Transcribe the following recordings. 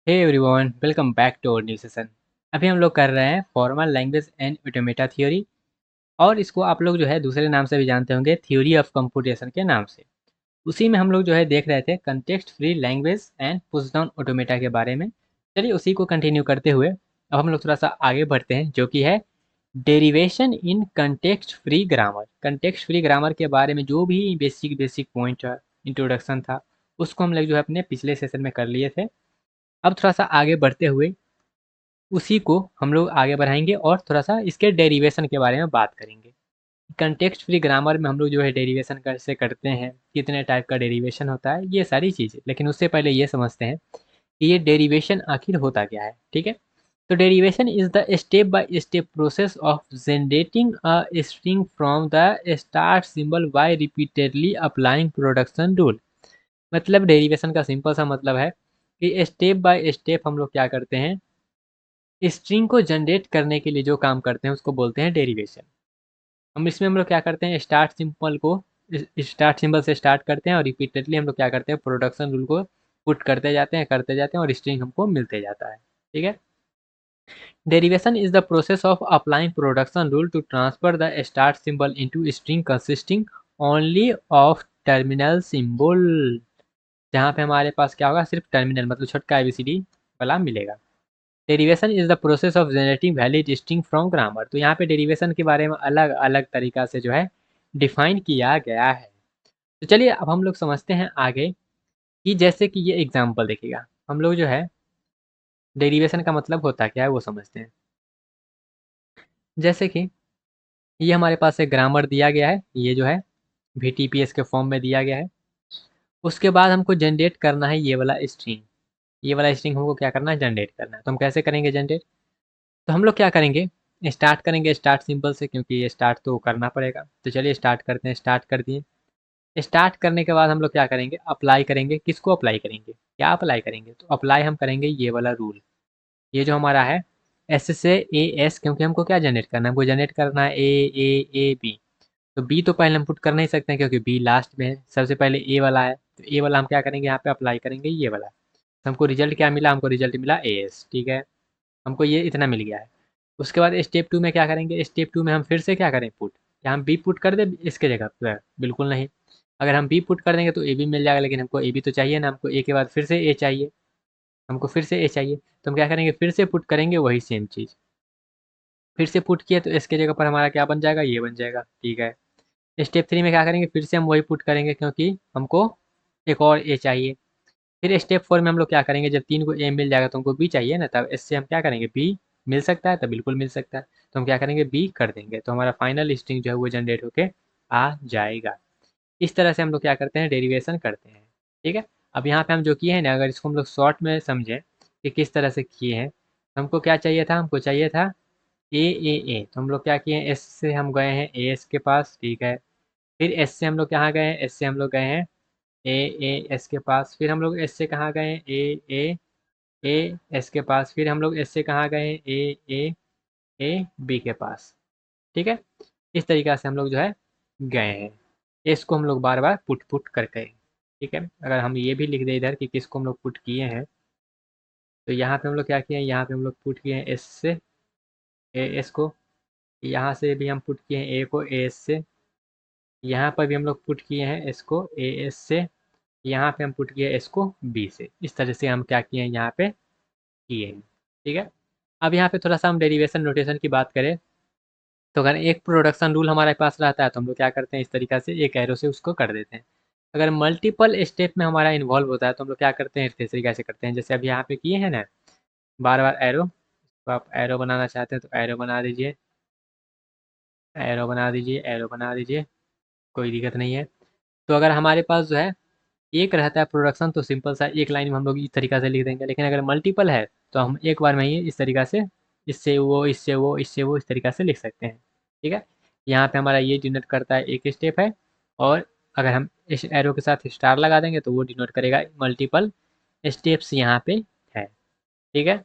Hey everyone, welcome back to our new session. अभी हम लोग कर रहे हैं formal language and automata theory. और इसको आप लोग जो है दूसरे नाम से भी जानते होंगे, थ्योरी ऑफ कंप्यूटेशन के नाम से। उसी में हम लोग जो है देख रहे थे context free language and push down automata के बारे में। चलिए उसी को कंटिन्यू करते हुए अब हम लोग थोड़ा सा आगे बढ़ते हैं, जो कि है derivation in context free grammar. Context free grammar के बारे में जो भी बेसिक बेसिक पॉइंट इंट्रोडक्शन था, उसको हम लोग जो है अपने पिछले सेशन में कर लिए थे। अब थोड़ा सा आगे बढ़ते हुए उसी को हम लोग आगे बढ़ाएंगे और थोड़ा सा इसके डेरिवेशन के बारे में बात करेंगे। कंटेक्स्ट फ्री ग्रामर में हम लोग जो है डेरिवेशन कैसे करते हैं, कितने टाइप का डेरिवेशन होता है, ये सारी चीज़ें। लेकिन उससे पहले ये समझते हैं कि ये डेरिवेशन आखिर होता क्या है। ठीक है, तो derivation is the step by step process of generating a string from the start symbol by repeatedly applying production rule. मतलब डेरिवेशन का सिंपल सा मतलब है कि स्टेप बाय स्टेप हम लोग क्या करते हैं, स्ट्रिंग को जनरेट करने के लिए जो काम करते हैं उसको बोलते हैं डेरिवेशन। हम लोग क्या करते हैं, स्टार्ट सिंबल से स्टार्ट करते हैं और रिपीटेडली हम लोग क्या करते हैं, प्रोडक्शन रूल को पुट करते जाते हैं और स्ट्रिंग हमको मिलते जाता है। ठीक है, derivation is the process of applying production rule to transfer the start symbol into string consisting only of terminal symbol. जहाँ पे हमारे पास क्या होगा, सिर्फ टर्मिनल मतलब छोटका एबीसीडी वाला मिलेगा। Derivation is the process of generating valid string from grammar. तो यहाँ पे डेरिवेशन के बारे में अलग अलग तरीका से जो है डिफाइन किया गया है। तो चलिए अब हम लोग समझते हैं आगे कि जैसे कि ये एग्जाम्पल देखिएगा, हम लोग जो है डेरिवेशन का मतलब होता क्या है वो समझते हैं। जैसे कि ये हमारे पास एक ग्रामर दिया गया है, ये जो है VTPS के फॉर्म में दिया गया है। उसके बाद हमको जनरेट करना है ये वाला स्ट्रिंग। ये वाला स्ट्रिंग हमको क्या करना है, जनरेट करना है। तो हम कैसे करेंगे जनरेट, तो हम लोग क्या करेंगे, स्टार्ट करेंगे स्टार्ट सिंबल से, क्योंकि ये स्टार्ट तो करना पड़ेगा। तो चलिए स्टार्ट करते हैं, स्टार्ट कर दिए। स्टार्ट करने के बाद हम लोग क्या करेंगे, अप्लाई करेंगे। किसको अप्लाई करेंगे, क्या अप्लाई करेंगे, तो अप्लाई हम करेंगे ये वाला रूल। ये जो हमारा है एस से ए एस, क्योंकि हमको क्या जनरेट करना है, हमको जनरेट करना है ए बी। तो बी तो पहले हम पुट कर नहीं सकते हैं क्योंकि बी लास्ट में है, सबसे पहले ए वाला है। तो ए वाला हम क्या करेंगे, यहाँ पे अप्लाई करेंगे ये वाला। तो हमको रिजल्ट क्या मिला, हमको रिजल्ट मिला एस। ठीक है, हमको ये इतना मिल गया है। उसके बाद स्टेप 2 में क्या करेंगे, स्टेप 2 में हम फिर से क्या करें, पुट। क्या हम बी पुट कर दें इसके जगह पर, बिल्कुल नहीं। अगर हम बी पुट कर देंगे तो ए बी मिल जाएगा, लेकिन हमको ए बी तो चाहिए ना, हमको ए के बाद फिर से ए चाहिए। हमको फिर से ए चाहिए, तो हम क्या करेंगे, फिर से पुट करेंगे वही सेम चीज़। फिर से पुट किया तो इसके जगह पर हमारा क्या बन जाएगा, ये बन जाएगा। ठीक है, स्टेप 3 में क्या करेंगे, फिर से हम वही पुट करेंगे क्योंकि हमको एक और ए चाहिए। फिर स्टेप 4 में हम लोग क्या करेंगे, जब 3 को ए मिल जाएगा तो हमको बी चाहिए ना, तब इससे हम क्या करेंगे, बी मिल सकता है, तब बिल्कुल मिल सकता है। तो हम क्या करेंगे, बी कर देंगे, तो हमारा फाइनल स्ट्रिंग जो है वो जनरेट होके आ जाएगा। इस तरह से हम लोग क्या करते हैं, डेरिवेशन करते हैं। ठीक है, अब यहाँ पे हम जो किए हैं ना, अगर इसको हम लोग शॉर्ट में समझें कि किस तरह से किए हैं, तो हमको क्या चाहिए था, हमको चाहिए था ए। तो हम लोग क्या किए हैं, एस से हम गए हैं ए एस के पास। ठीक है, फिर एस से हम लोग कहाँ गए हैं, एस से हम लोग गए हैं एस के पास। फिर हम लोग एस से कहाँ गए हैं, ए एस के पास। फिर हम लोग एस से कहाँ गए हैं, ए बी के पास। ठीक है, इस तरीक़ा से हम लोग जो है गए हैं। इसको हम लोग बार बार पुट पुट करके। ठीक है, अगर हम ये भी लिख दें इधर कि किसको हम लोग पुट किए हैं, तो यहाँ पे हम लोग क्या किए हैं, यहाँ पे हम लोग पुट किए हैं एस से ए एस को। यहाँ से भी हम पुट किए हैं ए को ए एस से। यहाँ पर भी हम लोग पुट किए हैं एस को ए एस से। यहाँ पे हम पुट किए एस को बी से। इस तरह से हम क्या किए हैं, यहाँ पे किए हैं। ठीक है, अब यहाँ पे थोड़ा सा हम डेरिवेशन नोटेशन की बात करें, तो अगर एक प्रोडक्शन रूल हमारे पास रहता है तो हम लोग क्या करते हैं, इस तरीक़ा से एक एरो से उसको कर देते हैं। अगर मल्टीपल स्टेप में हमारा इन्वॉल्व होता है तो हम लोग क्या करते हैं, इस तरीक़े से करते हैं, जैसे अभी यहाँ पे किए हैं ना, बार बार एरो। तो आप एरो बनाना चाहते हैं तो एरो बना दीजिए, एरो बना दीजिए, एरो बना दीजिए, कोई दिक्कत नहीं है। तो अगर हमारे पास जो है एक रहता है प्रोडक्शन, तो सिंपल सा एक लाइन में हम लोग इस तरीक़ा से लिख देंगे। लेकिन अगर मल्टीपल है तो हम एक बार में ही इस तरीक़ा से, इससे वो इससे वो इससे वो इस तरीक़ा से लिख सकते हैं। ठीक है, यहाँ पे हमारा ये डिनोट करता है एक स्टेप है, और अगर हम इस एरो के साथ स्टार लगा देंगे तो वो डिनोट करेगा मल्टीपल स्टेप्स यहाँ पे है। ठीक है,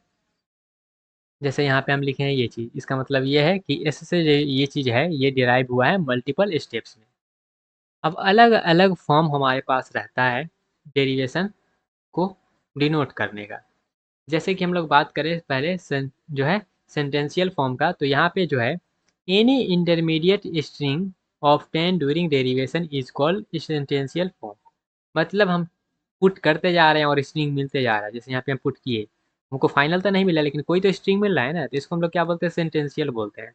जैसे यहाँ पे हम लिखे हैं ये चीज़, इसका मतलब ये है कि इससे ये चीज़ है ये डिराइव हुआ है मल्टीपल स्टेप्स में। अब अलग अलग फॉर्म हमारे पास रहता है डेरिवेशन को डिनोट करने का। जैसे कि हम लोग बात करें पहले जो है सेंटेंशियल फॉर्म का, तो यहाँ पे जो है any intermediate string of 10 during derivation is called sentential form. मतलब हम पुट करते जा रहे हैं और स्ट्रिंग मिलते जा रहा है, जैसे यहाँ पे हम पुट किए, हमको फाइनल तो नहीं मिला लेकिन कोई तो स्ट्रिंग मिल रहा है ना, तो इसको हम लोग क्या बोलते हैं, सेंटेंशियल बोलते हैं।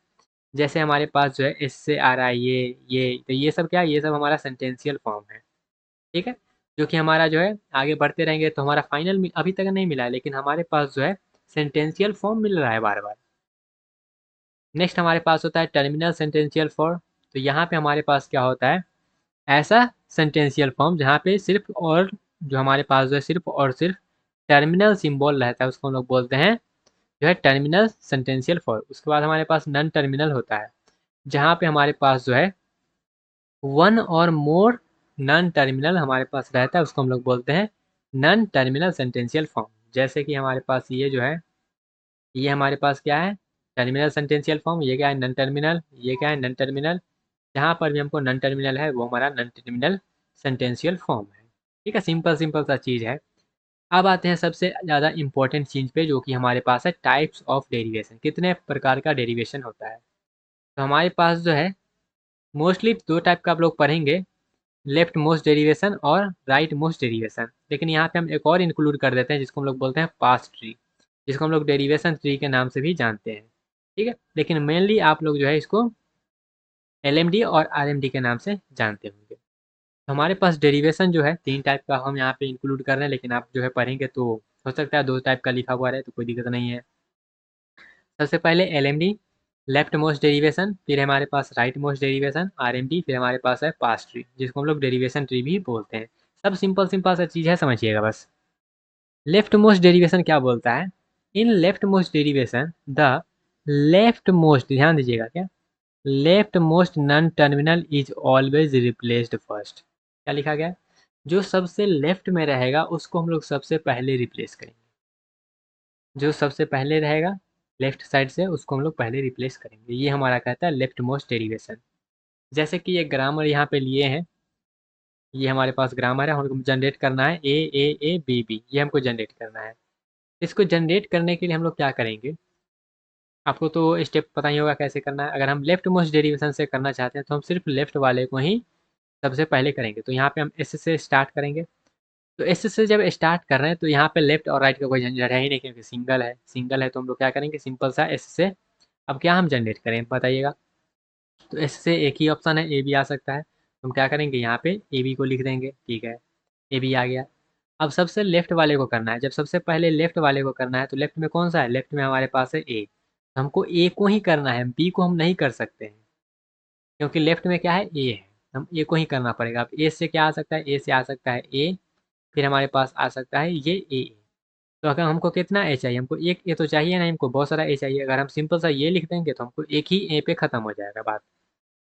जैसे हमारे पास जो है इससे आ रहा है ये, तो ये सब क्या है, ये सब हमारा सेंटेंशियल फॉर्म है। ठीक है, जो कि हमारा जो है आगे बढ़ते रहेंगे तो हमारा फाइनल अभी तक नहीं मिला है, लेकिन हमारे पास जो है सेंटेंशियल फॉर्म मिल रहा है बार बार। नेक्स्ट हमारे पास होता है टर्मिनल सेंटेंशियल फॉर्म। तो यहाँ पे हमारे पास क्या होता है, ऐसा सेंटेंशियल फॉर्म जहाँ पे सिर्फ और जो हमारे पास जो है सिर्फ और सिर्फ टर्मिनल सिंबल रहता है, उसको हम लोग बोलते हैं जो है टर्मिनल सेंटेंशियल फॉर्म। उसके बाद हमारे पास नॉन टर्मिनल होता है, जहाँ पे हमारे पास जो है वन और मोर नॉन टर्मिनल हमारे पास रहता है, उसको हम लोग बोलते हैं नॉन टर्मिनल सेंटेंशियल फॉर्म। जैसे कि हमारे पास ये जो है, ये हमारे पास क्या है, टर्मिनल सेंटेंशियल फॉर्म, ये क्या है नॉन टर्मिनल, ये क्या है नॉन टर्मिनल। जहाँ पर भी हमको नॉन टर्मिनल है वो हमारा नॉन टर्मिनल सेंटेंशियल फॉर्म है। ठीक है, सिंपल सिंपल सा चीज़ है। अब आते हैं सबसे ज़्यादा इंपॉर्टेंट चीज़ पे, जो कि हमारे पास है टाइप्स ऑफ डेरिवेशन, कितने प्रकार का डेरिवेशन होता है। तो हमारे पास जो है मोस्टली दो टाइप का आप लोग पढ़ेंगे, लेफ्ट मोस्ट डेरिवेशन और राइट मोस्ट डेरिवेशन। लेकिन यहाँ पे हम एक और इंक्लूड कर देते हैं जिसको हम लोग बोलते हैं पास्ट ट्री, जिसको हम लोग डेरिवेशन ट्री के नाम से भी जानते हैं। ठीक है, लेकिन मेनली आप लोग जो है इसको एलएमडी और आरएमडी के नाम से जानते होंगे। तो हमारे पास डेरिवेशन जो है तीन टाइप का हम यहाँ पे इंक्लूड कर रहे हैं, लेकिन आप जो है पढ़ेंगे तो हो सकता है दो टाइप का लिखा हुआ रहे, तो कोई दिक्कत नहीं है। सबसे पहले एलएमडी, लेफ्ट मोस्ट डेरिवेशन, फिर हमारे पास राइट मोस्ट डेरिवेशन आरएमडी, फिर हमारे पास है पास्ट ट्री जिसको हम लोग डेरिवेशन ट्री भी बोलते हैं। सब सिंपल सिंपल सा चीज़ है, समझिएगा बस। लेफ्ट मोस्ट डेरिवेशन क्या बोलता है, in left most derivation the left most, ध्यान दीजिएगा क्या, left most non terminal is always replaced first. क्या लिखा गया है? जो सबसे लेफ्ट में रहेगा उसको हम लोग सबसे पहले रिप्लेस करेंगे, जो सबसे पहले रहेगा लेफ्ट साइड से उसको हम लोग पहले रिप्लेस करेंगे। ये हमारा कहता है लेफ्ट मोस्ट डेरिवेशन। जैसे कि ये ग्रामर यहाँ पे लिए हैं, ये हमारे पास ग्रामर है, हमको जनरेट करना है ए बी बी, ये हमको जनरेट करना है। इसको जनरेट करने के लिए हम लोग क्या करेंगे, आपको तो स्टेप पता ही होगा कैसे करना है। अगर हम लेफ्ट मोस्ट डेरिवेशन से करना चाहते हैं तो हम सिर्फ लेफ्ट वाले को ही सबसे पहले करेंगे। तो यहाँ पे हम एस से स्टार्ट करेंगे। तो एस से जब स्टार्ट कर रहे हैं तो यहाँ पे लेफ्ट और राइट का कोई झंझट है ही नहीं, क्योंकि सिंगल है, सिंगल है तो हम लोग क्या करेंगे, सिंपल सा एस से अब क्या हम जनरेट करें बताइएगा। तो एस से एक ही ऑप्शन है, ए बी आ सकता है, तो हम क्या करेंगे यहाँ पे ए बी को लिख देंगे। ठीक है, ए बी आ गया। अब सबसे लेफ्ट वाले को करना है, जब सबसे पहले लेफ्ट वाले को करना है तो लेफ्ट में कौन सा है, लेफ्ट में हमारे पास है ए, तो हमको ए को ही करना है, बी को हम नहीं कर सकते हैं, क्योंकि लेफ्ट में क्या है, ए है, हम ए को ही करना पड़ेगा। अब ए से क्या आ सकता है, ए से आ सकता है ए, फिर हमारे पास आ सकता है ये ए। तो अगर हमको कितना ए चाहिए, हमको एक ए तो चाहिए ना, हमको बहुत सारा ए चाहिए। अगर हम सिंपल सा ये लिख देंगे तो हमको एक ही ए पे ख़त्म हो जाएगा बात।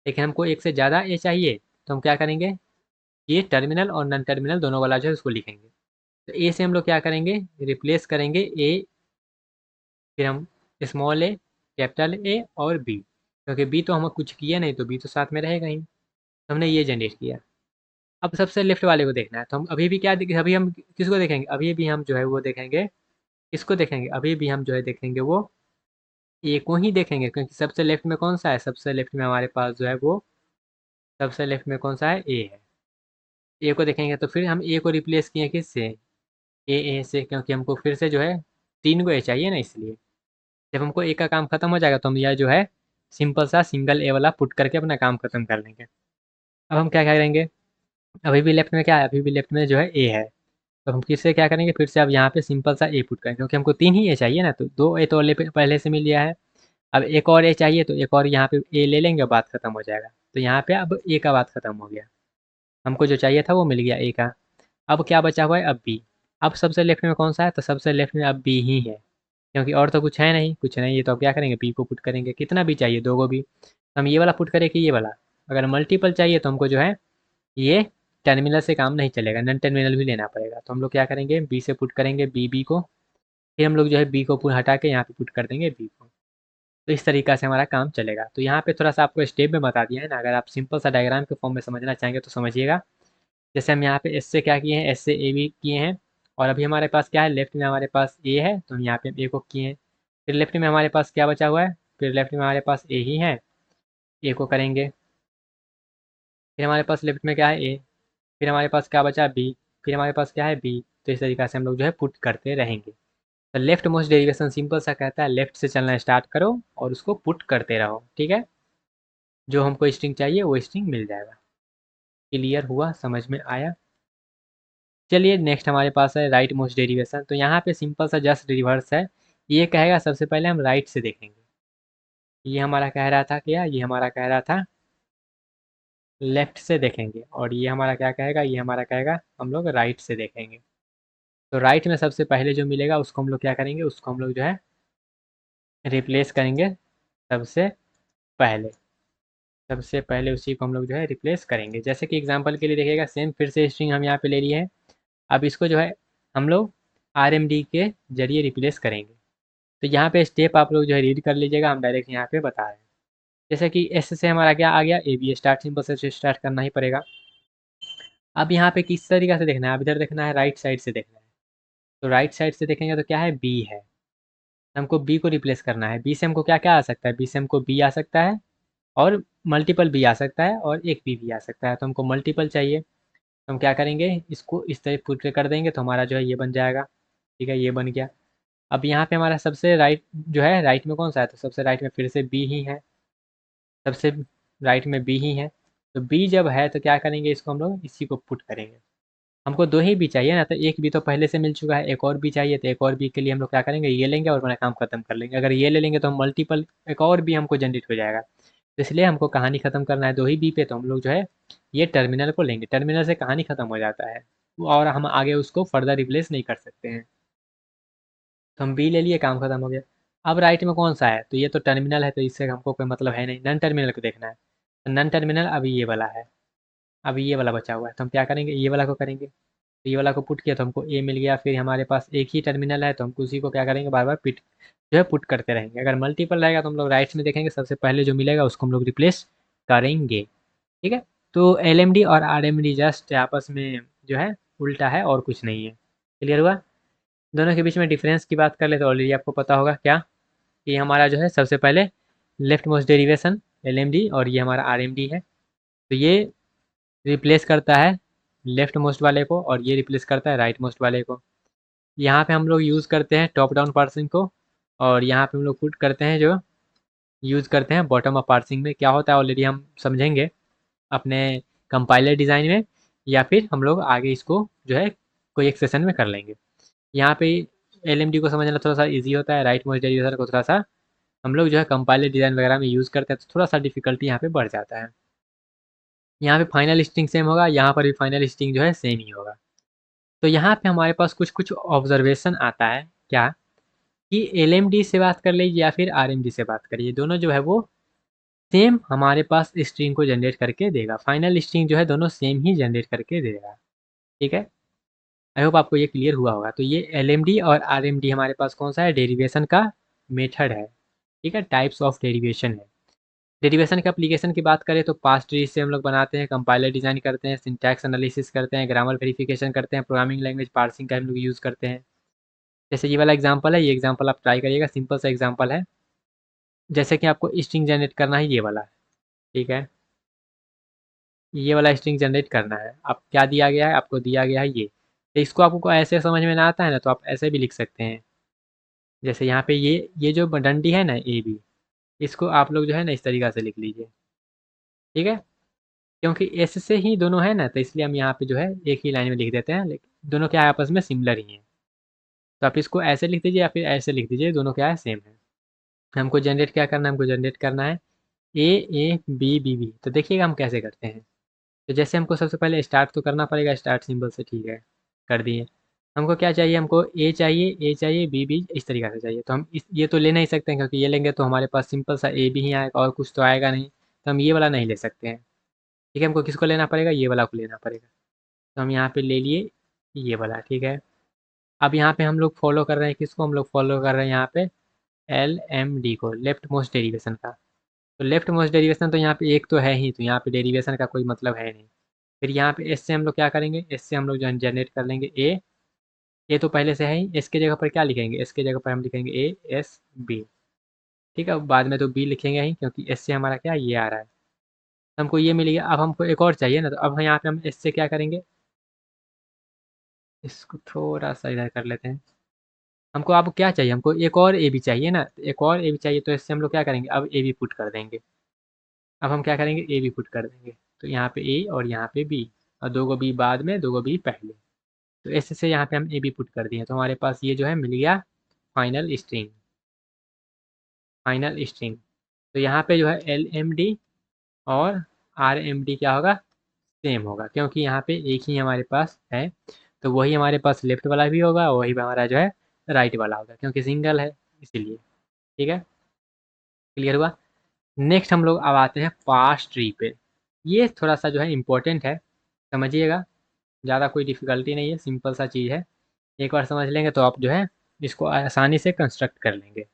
लेकिन हमको एक से ज़्यादा ए चाहिए, तो हम क्या करेंगे, ये टर्मिनल और नॉन टर्मिनल दोनों वाला जो है उसको लिखेंगे। तो ए से हम लोग क्या करेंगे, रिप्लेस करेंगे ए, फिर हम स्मॉल ए, कैपिटल ए और बी, क्योंकि बी तो हम कुछ किया नहीं तो बी तो साथ में रहेगा ही, तो हमने ये जनरेट किया। अब सबसे लेफ्ट वाले को देखना है, तो हम अभी भी क्या अभी हम किसको देखेंगे, अभी भी हम जो है वो देखेंगे, किसको देखेंगे, अभी भी हम जो है देखेंगे वो ए को ही देखेंगे, क्योंकि सबसे लेफ्ट में कौन सा है, सबसे लेफ्ट में हमारे पास जो है वो सबसे लेफ्ट में कौन सा है, ए है। ए को देखेंगे तो फिर हम ए को रिप्लेस किए किससे, ए से, क्योंकि हमको फिर से जो है तीन को ए चाहिए ना, इसलिए जब हमको ए का काम खत्म हो जाएगा तो हम यह जो है सिंपल सा सिंगल ए वाला पुट करके अपना काम खत्म कर लेंगे। अब हम क्या करेंगे, अभी भी लेफ्ट में क्या है, अभी भी लेफ्ट में जो है ए है, तो हम फिर से क्या करेंगे, फिर से अब यहाँ पे सिंपल सा ए पुट करेंगे, क्योंकि हमको तीन ही ए चाहिए ना, तो दो ए तो पहले से मिल गया है। अब एक और ए चाहिए तो एक और यहाँ पे ए ले लेंगे और बात खत्म हो जाएगा। तो यहाँ पे अब ए का बात खत्म हो गया, हमको जो चाहिए था वो मिल गया ए का। अब क्या बचा हुआ है, अब बी। अब सबसे लेफ्ट में कौन सा है, तो सबसे लेफ्ट में अब बी ही है, क्योंकि और तो कुछ है नहीं, कुछ नहीं है, तो अब क्या करेंगे, बी को पुट करेंगे। कितना बी चाहिए, दो को भी, हम ये वाला पुट करें कि ये वाला। अगर मल्टीपल चाहिए तो हमको जो है ये टर्मिनल से काम नहीं चलेगा, नॉन टर्मिनल भी लेना पड़ेगा। तो हम लोग क्या करेंगे, बी से पुट करेंगे बी को, फिर हम लोग जो है बी को हटा के यहाँ पे पुट कर देंगे बी को। तो इस तरीका से हमारा काम चलेगा। तो यहाँ पे थोड़ा सा आपको स्टेप में बता दिया है ना, अगर आप सिंपल सा डायग्राम के फॉर्म में समझना चाहेंगे तो समझिएगा। जैसे हम यहाँ पे एस से क्या किए हैं, एस से ए बी किए हैं, और अभी हमारे पास क्या है, लेफ्ट में हमारे पास ए है, तो हम यहाँ पे ए को किए हैं। फिर लेफ्ट में हमारे पास क्या बचा हुआ है, फिर लेफ्ट में हमारे पास ए ही है, ए को करेंगे। फिर हमारे पास लेफ्ट में क्या है, ए। फिर हमारे पास क्या बचा, बी। फिर हमारे पास क्या है, बी। तो इस तरीके से हम लोग जो है पुट करते रहेंगे। तो लेफ्ट मोस्ट डेरिवेशन सिंपल सा कहता है, लेफ्ट से चलना स्टार्ट करो और उसको पुट करते रहो, ठीक है। जो हमको स्ट्रिंग चाहिए वो स्ट्रिंग मिल जाएगा। क्लियर हुआ, समझ में आया। चलिए नेक्स्ट हमारे पास है राइट मोस्ट डेरिवेशन। तो यहाँ पे सिंपल सा जस्ट रिवर्स है। ये कहेगा सबसे पहले हम राइट से देखेंगे। ये हमारा कह रहा था क्या, ये हमारा कह रहा था लेफ्ट से देखेंगे, और ये हमारा क्या कहेगा, ये हमारा कहेगा हम लोग राइट से देखेंगे। तो राइट में सबसे पहले जो मिलेगा उसको हम लोग क्या करेंगे, उसको हम लोग जो है रिप्लेस करेंगे सबसे पहले। सबसे पहले उसी को हम लोग जो है रिप्लेस करेंगे। जैसे कि एग्जांपल के लिए देखिएगा, सेम फिर से स्ट्रिंग हम यहाँ पे ले लिए हैं। अब इसको जो है हम लोग RMD के जरिए रिप्लेस करेंगे। तो यहाँ पे स्टेप आप लोग जो है रीड कर लीजिएगा, हम डायरेक्ट यहाँ पे बता रहे हैं। जैसे कि एस से हमारा क्या आ गया, AB स्टार्ट, सिंपल से स्टार्ट करना ही पड़ेगा। अब यहाँ पे किस तरीके से देखना है, अब इधर देखना है, राइट साइड से देखना है। तो राइट साइड से देखेंगे तो क्या है, बी है। हमको बी को रिप्लेस करना है। बी से हमको क्या क्या आ सकता है, बी से हमको बी आ सकता है, और मल्टीपल बी आ सकता है, और एक बी भी आ सकता है। तो हमको मल्टीपल चाहिए, तो हम क्या करेंगे, इसको इस तरह पुट कर देंगे, तो हमारा जो है ये बन जाएगा। ठीक है, ये बन गया। अब यहाँ पे हमारा सबसे राइट जो है, राइट में कौन सा है, तो सबसे राइट में फिर से बी ही है। सबसे राइट में बी ही है। तो बी जब है तो क्या करेंगे, इसको हम लोग इसी को पुट करेंगे। हमको दो ही बी चाहिए ना, तो एक बी तो पहले से मिल चुका है, एक और बी चाहिए, तो एक और बी के लिए हम लोग क्या करेंगे, ये लेंगे और अपना काम खत्म कर लेंगे। अगर ये ले लेंगे तो हम मल्टीपल एक और बी हमको जनरेट हो जाएगा। तो इसलिए हमको कहानी खत्म करना है दो ही बी पे, तो हम लोग जो है ये टर्मिनल को लेंगे। टर्मिनल से कहानी खत्म हो जाता है, और हम आगे उसको फर्दर रिप्लेस नहीं कर सकते हैं। तो हम बी ले लिए, काम खत्म हो गया। अब राइट में कौन सा है, तो ये तो टर्मिनल है, तो इससे हमको कोई मतलब है नहीं, नन टर्मिनल को देखना है। तो नन टर्मिनल अभी ये वाला है, अभी ये वाला बचा हुआ है, तो हम क्या करेंगे, ये वाला को करेंगे। तो ये वाला को पुट किया तो हमको ए मिल गया। फिर हमारे पास एक ही टर्मिनल है, तो हम उसी को क्या करेंगे, बार बार पिट जो है पुट करते रहेंगे। अगर मल्टीपल रहेगा तो हम लोग राइट्स में देखेंगे, सबसे पहले जो मिलेगा उसको हम लोग रिप्लेस करेंगे। ठीक है। तो LMD और RMD जस्ट आपस में जो है उल्टा है, और कुछ नहीं है। क्लियर हुआ। दोनों के बीच में डिफरेंस की बात कर ले तो ऑलरेडी आपको पता होगा क्या, कि हमारा जो है सबसे पहले लेफ्ट मोस्ट डेरिवेशन LMD, और ये हमारा RMD है। तो ये रिप्लेस करता है लेफ्ट मोस्ट वाले को, और ये रिप्लेस करता है राइट मोस्ट वाले को। यहाँ पे हम लोग यूज़ करते हैं टॉप डाउन पार्सिंग को, और यहाँ पे हम लोग पुट करते हैं जो यूज़ करते हैं बॉटम अप पार्सिंग में। क्या होता है ऑलरेडी हम समझेंगे अपने कंपाइलर डिज़ाइन में, या फिर हम लोग आगे इसको जो है कोई एक सेशन में कर लेंगे। यहाँ पे LMD को समझना थोड़ा सा इजी होता है, राइट मोस्ट डेरिवेशन को थोड़ा सा हम लोग जो है कंपाइलर डिज़ाइन वगैरह में यूज़ करते हैं, तो थोड़ा सा डिफिकल्टी यहाँ पे बढ़ जाता है। यहाँ पे फाइनल स्ट्रिंग सेम होगा, यहाँ पर भी फाइनल स्ट्रिंग जो है सेम ही होगा। तो यहाँ पे हमारे पास कुछ कुछ ऑब्जर्वेशन आता है क्या, कि LMD से बात कर लीजिए या फिर RMD से बात करिए, दोनों जो है वो सेम हमारे पास स्ट्रिंग को जनरेट करके देगा। फाइनल स्ट्रिंग जो है दोनों सेम ही जनरेट करके देगा। ठीक है, आई होप आपको ये क्लियर हुआ होगा। तो ये LMD और RMD हमारे पास कौन सा है, डेरिवेशन का मेथड है। ठीक है, टाइप्स ऑफ डेरिवेशन है। डेरिवेशन के एप्लीकेशन की बात करें तो पास्ट ट्री से हम लोग बनाते हैं, कंपाइलर डिज़ाइन करते हैं, सिंटैक्स एनालिसिस करते हैं, ग्रामर वेरिफिकेशन करते हैं, प्रोग्रामिंग लैंग्वेज पार्सिंग का हम लोग यूज़ करते हैं। जैसे ये वाला एग्जांपल है, ये एग्जांपल आप ट्राई करिएगा, सिंपल सा एग्जांपल है। जैसे कि आपको स्ट्रिंग जनरेट करना है, ये वाला है। ठीक है, ये वाला स्ट्रिंग जनरेट करना है। अब क्या दिया गया है, आपको दिया गया है ये। तो इसको आपको ऐसे समझ में ना आता है ना, तो आप ऐसे भी लिख सकते हैं। जैसे यहाँ पे ये जो डंडी है ना AB, इसको आप लोग जो है ना इस तरीक़ा से लिख लीजिए। ठीक है, क्योंकि एस से ही दोनों है ना, तो इसलिए हम यहाँ पे जो है एक ही लाइन में लिख देते हैं, लेकिन दोनों क्या है आपस में सिमिलर ही हैं। तो आप इसको ऐसे लिख दीजिए या फिर ऐसे लिख दीजिए, दोनों क्या है सेम है। हमको जनरेट क्या करना है, हमको जनरेट करना है A A B B B। तो देखिएगा हम कैसे करते हैं। तो जैसे हमको सबसे पहले स्टार्ट तो करना पड़ेगा, स्टार्ट सिंबल से। ठीक है, कर दिए। हमको क्या चाहिए, हमको A चाहिए B इस तरीक़े से चाहिए। तो हम ये तो ले नहीं सकते हैं, क्योंकि ये लेंगे तो हमारे पास सिंपल सा AB ही आएगा, और कुछ तो आएगा नहीं। तो हम ये वाला नहीं ले सकते हैं। ठीक है, हमको किसको लेना पड़ेगा, ये वाला को लेना पड़ेगा। तो हम यहाँ पे ले लिए ये वाला। ठीक है, अब यहाँ पे हम लोग फॉलो कर रहे हैं किसको, हम लोग फॉलो कर रहे हैं यहाँ पे LMD को, लेफ्ट मोस्ट डेरिवेशन का। तो लेफ्ट मोस्ट डेरिवेशन तो यहाँ पे एक तो है ही, तो यहाँ पे डेरिवेशन का कोई मतलब है नहीं। फिर यहाँ पे एस से हम लोग क्या करेंगे, एस से हम लोग जो जनरेट कर लेंगे A, ए तो पहले से है ही, एस के जगह पर क्या लिखेंगे, एस के जगह पर हम लिखेंगे ए एस बी। ठीक है, बाद में तो बी लिखेंगे ही, क्योंकि एस से हमारा क्या ये आ रहा है, हमको ये मिल गया। अब हमको एक और चाहिए ना, तो अब यहाँ पे हम एस से क्या करेंगे, इसको थोड़ा सा इधर कर लेते हैं। हमको अब क्या चाहिए, हमको एक और ए बी चाहिए ना, तो एक और ए बी चाहिए, तो इससे हम लोग क्या करेंगे, अब ए बी पुट कर देंगे। अब हम क्या करेंगे, ए बी पुट कर देंगे, तो यहाँ पे ए और यहाँ पे बी, और दो गो बी बाद में, दो गो बी पहले। तो एस से यहाँ पे हम ए बी पुट कर दिए, तो हमारे पास ये जो है मिल गया फाइनल स्ट्रिंग। फाइनल स्ट्रिंग, तो यहाँ पे जो है एल एम डी और आर एम डी क्या होगा, सेम होगा, क्योंकि यहाँ पे एक ही हमारे पास है, तो वही हमारे पास लेफ्ट वाला भी होगा, वही हमारा जो है राइट वाला होगा, क्योंकि सिंगल है इसीलिए। ठीक है, क्लियर हुआ। नेक्स्ट हम लोग अब आते हैं पास्ट ट्री पे। ये थोड़ा सा जो है इम्पोर्टेंट है, समझिएगा, ज़्यादा कोई डिफ़िकल्टी नहीं है, सिंपल सा चीज़ है। एक बार समझ लेंगे तो आप जो है इसको आसानी से कंस्ट्रक्ट कर लेंगे।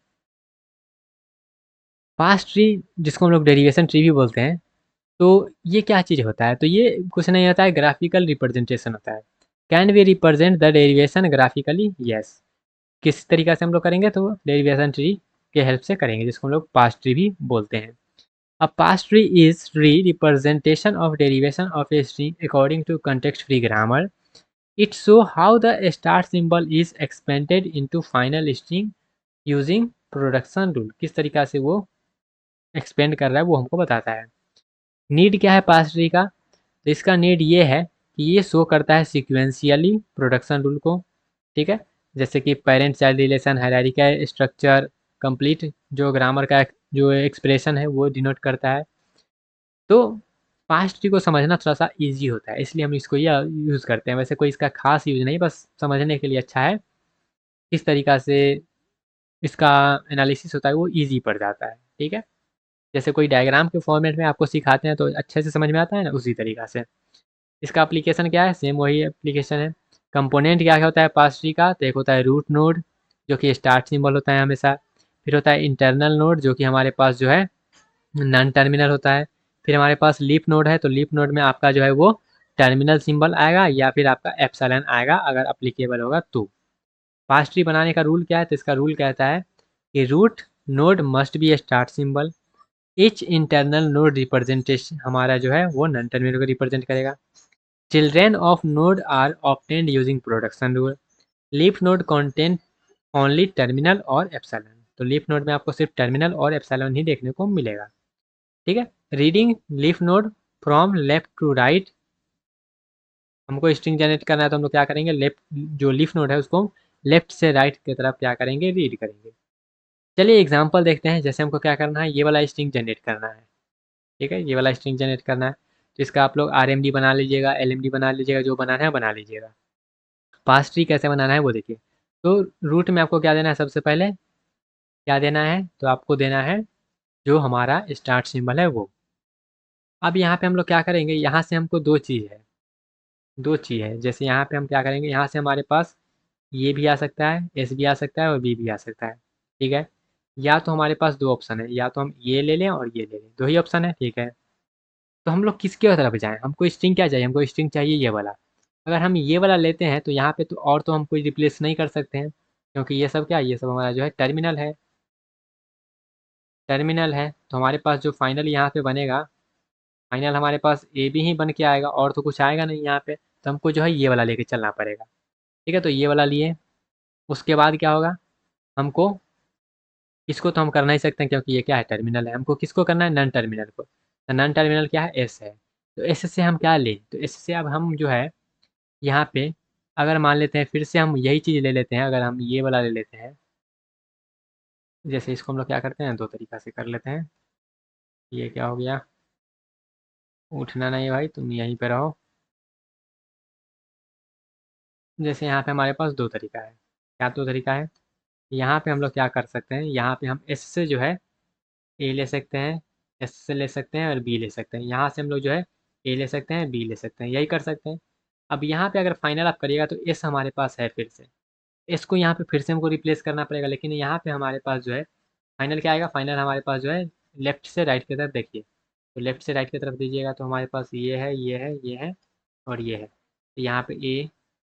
पास्ट ट्री, जिसको हम लोग डेरिवेशन ट्री भी बोलते हैं, तो ये क्या चीज़ होता है, तो ये कुछ नहीं होता है, ग्राफिकल रिप्रेजेंटेशन होता है। Can we represent the derivation graphically, yes. किस तरीका से हम लोग करेंगे, तो डेरिवेशन ट्री के हेल्प से करेंगे, जिसको हम लोग पास्ट ट्री भी बोलते हैं। A past tree is tree representation of derivation of a string according to context-free grammar. It shows how the start symbol is expanded into final string using production rule. किस तरीका से वो expand कर रहा है वो हमको बताता है। नीड क्या है पास्ट ट्री का, तो इसका नीड ये है कि ये शो करता है सिक्वेंशियली प्रोडक्शन रूल को। ठीक है, जैसे कि parent child relation, hierarchical structure, complete जो ग्रामर का जो एक्सप्रेशन है वो डिनोट करता है। तो पास्ट ट्री को समझना थोड़ा-सा ईज़ी होता है, इसलिए हम इसको ये यूज़ करते हैं। वैसे कोई इसका ख़ास यूज़ नहीं, बस समझने के लिए अच्छा है। किस तरीक़ा से इसका एनालिसिस होता है वो ईज़ी पड़ जाता है, ठीक है? जैसे कोई डायग्राम के फॉर्मेट में आपको सिखाते हैं तो अच्छे से समझ में आता है ना, उसी तरीक़ा से। इसका एप्लीकेशन क्या है, सेम वही एप्लीकेशन है। कंपोनेंट क्या होता है पास्ट ट्री का, तो एक होता है रूट नोड, जो कि स्टार्ट सिंबल होता है हमेशा। फिर होता है इंटरनल नोड, जो कि हमारे पास जो है नॉन टर्मिनल होता है। फिर हमारे पास लीफ नोड है, तो लीफ नोड में आपका जो है वो टर्मिनल सिंबल आएगा या फिर आपका एप्सिलॉन आएगा, अगर अप्लीकेबल होगा तो। पास्ट ट्री बनाने का रूल क्या है, तो इसका रूल कहता है कि root node must be a start symbol, each internal node representation हमारा जो है वो नॉन टर्मिनल को रिप्रेजेंट करेगा। Children of node are obtained using production rule. Leaf node contain only terminal और एप्सिलॉन, तो लीफ नोड में आपको सिर्फ टर्मिनल और एप्सिलॉन ही देखने को मिलेगा। ठीक है, reading leaf node from left to right, हमको स्ट्रिंग जनरेट करना है तो हम लोग क्या करेंगे, लेफ्ट जो लीफ नोड है उसको लेफ्ट से राइट की तरफ क्या करेंगे, रीड करेंगे। चलिए एग्जांपल देखते हैं, जैसे हमको क्या करना है, ये वाला स्ट्रिंग जनरेट करना है। ठीक है, ये वाला स्ट्रिंग जनरेट करना है, तो इसका आप लोग RMD बना लीजिएगा, LMD बना लीजिएगा, जो बनाना है बना लीजिएगा। पास ट्री कैसे बनाना है वो देखिए। तो रूट में आपको क्या देना है, सबसे पहले क्या देना है, तो आपको देना है जो हमारा स्टार्ट सिंबल है वो। अब यहाँ पे हम लोग क्या करेंगे, यहाँ से हमको दो चीज़ है, दो चीज़ है। जैसे यहाँ पे हम क्या करेंगे, यहाँ से हमारे पास ये भी आ सकता है, एस भी आ सकता है और बी भी आ सकता है। ठीक है, या तो हमारे पास दो ऑप्शन है, या तो हम ये ले लें और ये ले लें, दो ही ऑप्शन है। ठीक है, तो हम लोग किसके तरफ जाएँ, हमको स्ट्रिंग क्या चाहिए, हमको स्ट्रिंग चाहिए ये वाला। अगर हम ये वाला लेते हैं तो यहाँ पे तो और तो हम कोई रिप्लेस नहीं कर सकते हैं, क्योंकि ये सब क्या है, ये सब हमारा जो है टर्मिनल है। टर्मिनल है तो हमारे पास जो फाइनल यहाँ पे बनेगा, फाइनल हमारे पास ए बी ही बन के आएगा, और तो कुछ आएगा नहीं यहाँ पे, तो हमको जो है ये वाला लेके चलना पड़ेगा। ठीक है, तो ये वाला लिए, उसके बाद क्या होगा, हमको इसको तो हम कर नहीं सकते हैं, क्योंकि ये क्या है, टर्मिनल है। हमको किसको करना है, नॉन टर्मिनल को, तो नॉन टर्मिनल क्या है, एस है। तो एस से हम क्या लें, तो एस से अब हम जो है यहाँ पे अगर मान लेते हैं, फिर से हम यही चीज़ ले लेते हैं, अगर हम ये वाला ले लेते हैं, जैसे इसको हम लोग क्या करते हैं, दो तरीका से कर लेते हैं। ये क्या हो गया, उठना नहीं भाई, तुम यहीं पे रहो। जैसे यहाँ पे हमारे पास दो तरीका है, क्या दो तरीका है, यहाँ पे हम लोग क्या कर सकते हैं, यहाँ पे हम एस से जो है ए ले सकते हैं, एस से ले सकते हैं और बी ले सकते हैं। यहाँ से हम लोग जो है ए ले सकते हैं, बी ले सकते हैं, यही कर सकते हैं। अब यहाँ पे अगर फाइनल आप करिएगा तो एस हमारे पास है, फिर से एस को यहाँ पे फिर से हमको रिप्लेस करना पड़ेगा, लेकिन यहाँ पे हमारे पास जो है फाइनल क्या आएगा, फाइनल हमारे पास जो है लेफ्ट से राइट की तरफ देखिए, तो लेफ्ट से राइट की तरफ दीजिएगा तो हमारे पास ये है, ये है, ये है और ये है। तो यहाँ पे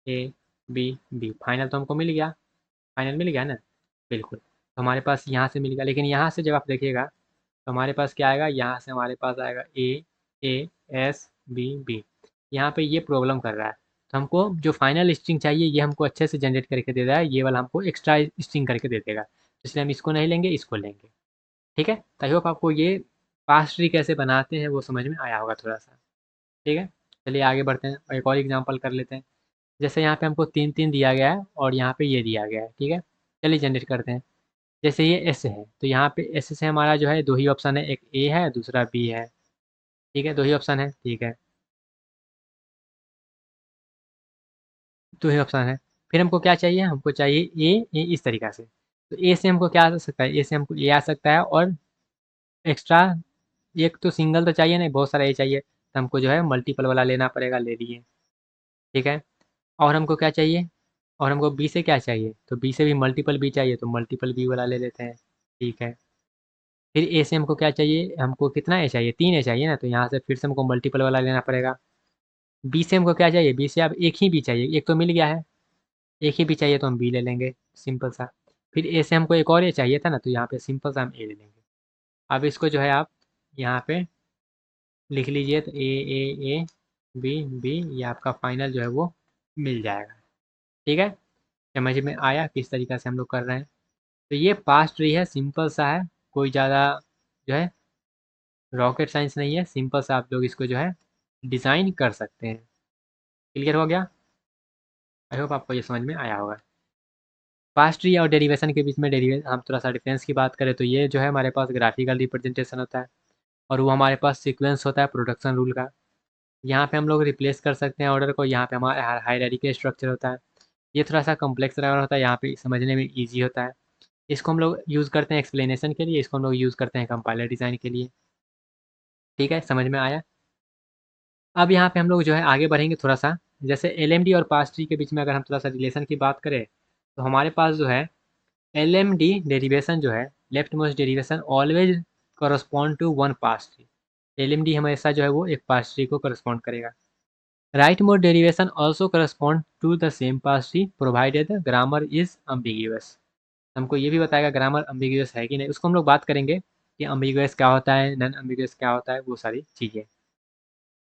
ए बी बी, फाइनल तो हमको मिल गया, फाइनल मिल गया ना, बिल्कुल। तो हमारे पास यहाँ से मिल गया, लेकिन यहाँ से जब आप देखिएगा तो हमारे पास क्या आएगा, यहाँ से हमारे पास आएगा ए एस बी बी। यहाँ पे ये प्रॉब्लम कर रहा है, तो हमको जो फाइनल स्ट्रिंग चाहिए ये हमको अच्छे से जनरेट करके दे रहा है, ये वाला हमको एक्स्ट्रा स्ट्रिंग करके दे देगा, इसलिए हम इसको नहीं लेंगे, इसको लेंगे। ठीक है, तो आई होप आपको ये पास ट्री कैसे बनाते हैं वो समझ में आया होगा थोड़ा सा। ठीक है, चलिए आगे बढ़ते हैं और एक और एग्जांपल कर लेते हैं। जैसे यहाँ पे हमको 3 3 दिया गया है और यहाँ पे ये दिया गया है। ठीक है, चलिए जनरेट करते हैं। जैसे ये एस है तो यहाँ पे एस से हमारा जो है दो ही ऑप्शन है, एक ए है दूसरा बी है। ठीक है, दो ही ऑप्शन है, ठीक है, दो ही ऑप्शन है। फिर हमको क्या चाहिए, हमको चाहिए ए इस तरीक़ा से। तो ए से हमको क्या आ सकता है, ए से हमको ए आ सकता है और एक्स्ट्रा एक तो सिंगल तो चाहिए नहीं, बहुत सारा ए चाहिए, तो हमको जो है मल्टीपल वाला लेना पड़ेगा, ले लिए। ठीक है, और हमको क्या चाहिए, और हमको बी से क्या चाहिए, तो बी से भी मल्टीपल बी चाहिए, तो मल्टीपल बी वाला ले लेते हैं। ठीक है, फिर ए से हमको क्या चाहिए, हमको कितना ए चाहिए, 3 ए चाहिए ना, तो यहाँ से फिर से हमको मल्टीपल वाला लेना पड़ेगा। बी से हमको क्या चाहिए, बी से अब एक ही बी चाहिए, एक तो मिल गया है, एक ही बी चाहिए तो हम बी ले लेंगे, सिंपल सा। फिर ए से हमको एक और ए चाहिए था ना, तो यहाँ पे सिंपल सा हम ए ले लेंगे। अब इसको जो है आप यहाँ पे लिख लीजिए, तो ए बी बी, ये आपका फाइनल जो है वो मिल जाएगा। ठीक है, समझ में आया किस तरीक़ा से हम लोग कर रहे हैं। तो ये पास ट्री है, सिंपल सा है, कोई ज़्यादा जो है रॉकेट साइंस नहीं है, सिंपल सा आप लोग इसको जो है डिज़ाइन कर सकते हैं। क्लियर हो गया, आई होप आपको ये समझ में आया होगा। पास ट्री और डेरिवेशन के बीच में हम थोड़ा सा डिफरेंस की बात करें तो ये जो है हमारे पास ग्राफिकल रिप्रेजेंटेशन होता है और वो हमारे पास सीक्वेंस होता है प्रोडक्शन रूल का। यहाँ पे हम लोग रिप्लेस कर सकते हैं ऑर्डर को, यहाँ पे हमारा हायरार्की स्ट्रक्चर होता है। ये थोड़ा सा कॉम्प्लेक्स रहा होता है, यहाँ पे समझने में ईजी होता है। इसको हम लोग यूज़ करते हैं एक्सप्लेनेशन के लिए, इसको हम लोग यूज़ करते हैं कंपाइलर डिज़ाइन के लिए। ठीक है, समझ में आया। अब यहाँ पे हम लोग जो है आगे बढ़ेंगे थोड़ा सा। जैसे एलएमडी और पास ट्री के बीच में अगर हम थोड़ा सा रिलेशन की बात करें तो हमारे पास जो है एलएमडी डेरिवेशन जो है, leftmost derivation always correspond to one parse tree. LMD हमेशा जो है वो एक पास ट्री को करस्पॉन्ड करेगा। Rightmost derivation also correspond to the same parse tree provided the grammar is ambiguous. हमको ये भी बताएगा ग्रामर अम्बिगियस है कि नहीं, उसको हम लोग बात करेंगे कि अम्बिगियस क्या होता है, नॉन अम्बिगियस क्या होता है, वो सारी चीज़ें।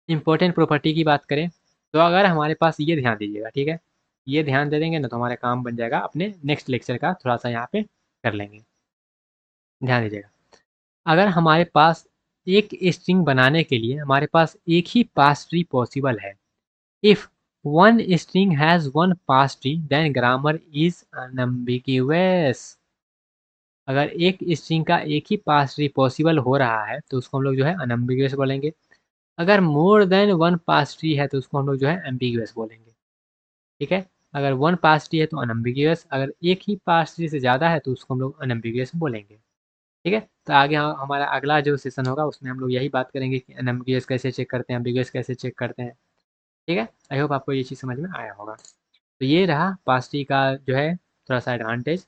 इंपॉर्टेंट प्रॉपर्टी की बात करें तो अगर हमारे पास ये ध्यान दीजिएगा, ठीक है, ये ध्यान दे देंगे ना तो हमारा काम बन जाएगा। अपने नेक्स्ट लेक्चर का थोड़ा सा यहाँ पे कर लेंगे, ध्यान दीजिएगा। अगर हमारे पास एक स्ट्रिंग बनाने के लिए हमारे पास एक ही पास ट्री पॉसिबल है, if one string has one parse tree then grammar is unambiguous. अगर एक स्ट्रिंग का एक ही पास ट्री पॉसिबल हो रहा है तो उसको हम लोग जो है अनएम्बिगुअस बोलेंगे। अगर more than one parse tree है तो उसको हम लोग जो है एम्बिगुअस बोलेंगे। ठीक है, अगर वन पास ट्री है तो अनएम्बिगुअस, अगर एक ही पास ट्री से ज़्यादा है तो उसको हम लोग अनएम्बिगुअस बोलेंगे। ठीक है, तो आगे हमारा अगला जो सेशन होगा उसमें हम लोग यही बात करेंगे कि अनएम्बिगुअस कैसे चेक करते हैं, एम्बिगुअस कैसे चेक करते हैं। ठीक है, आई होप आपको ये चीज़ समझ में आया होगा। तो ये रहा पास ट्री का जो है थोड़ा सा एडवांटेज,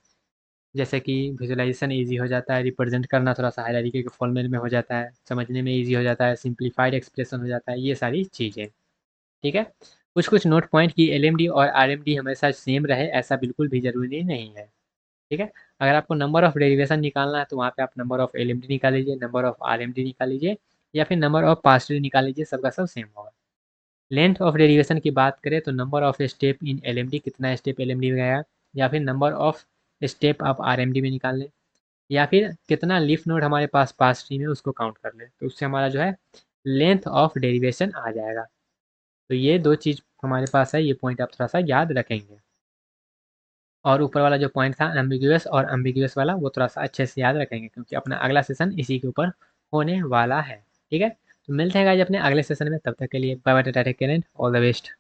जैसे कि विजुअलाइजेशन ईजी हो जाता है, रिप्रेजेंट करना थोड़ा सा हायरार्की के फॉर्मेट में हो जाता है, समझने में ईजी हो जाता है, सिंप्लीफाइड एक्सप्रेशन हो जाता है, ये सारी चीज़ें। ठीक है, कुछ कुछ नोट पॉइंट की एलएमडी और आरएमडी हमेशा सेम रहे ऐसा बिल्कुल भी ज़रूरी नहीं है। ठीक है, अगर आपको नंबर ऑफ़ डेरिवेशन निकालना है तो वहाँ पे आप नंबर ऑफ़ एलएमडी निकाल लीजिए, नंबर ऑफ़ आरएमडी निकाल लीजिए या फिर नंबर ऑफ़ पास ट्री निकाल लीजिए, सबका सब सेम होगा। लेंथ ऑफ़ डेरिवेशन की बात करें तो number of step in LMD, कितना स्टेप एलएमडी में गया, या फिर नंबर ऑफ़ स्टेप आप आरएमडी में निकाल लें, या फिर कितना लीफ नोड हमारे पास पास ट्री में उसको काउंट कर लें, तो उससे हमारा जो है लेंथ ऑफ़ डेरिवेशन आ जाएगा। तो ये 2 चीज़ हमारे पास है, ये पॉइंट आप थोड़ा-सा याद रखेंगे। और ऊपर वाला जो पॉइंट था एम्बिगुअस और अम्बिगुअस वाला वो थोड़ा-सा अच्छे से याद रखेंगे क्योंकि अपना अगला सेशन इसी के ऊपर होने वाला है। ठीक है? तो मिलते हैं गाइज़ अपने अगले सेशन में, तब तक के लिए bye bye, tata take care and all the best.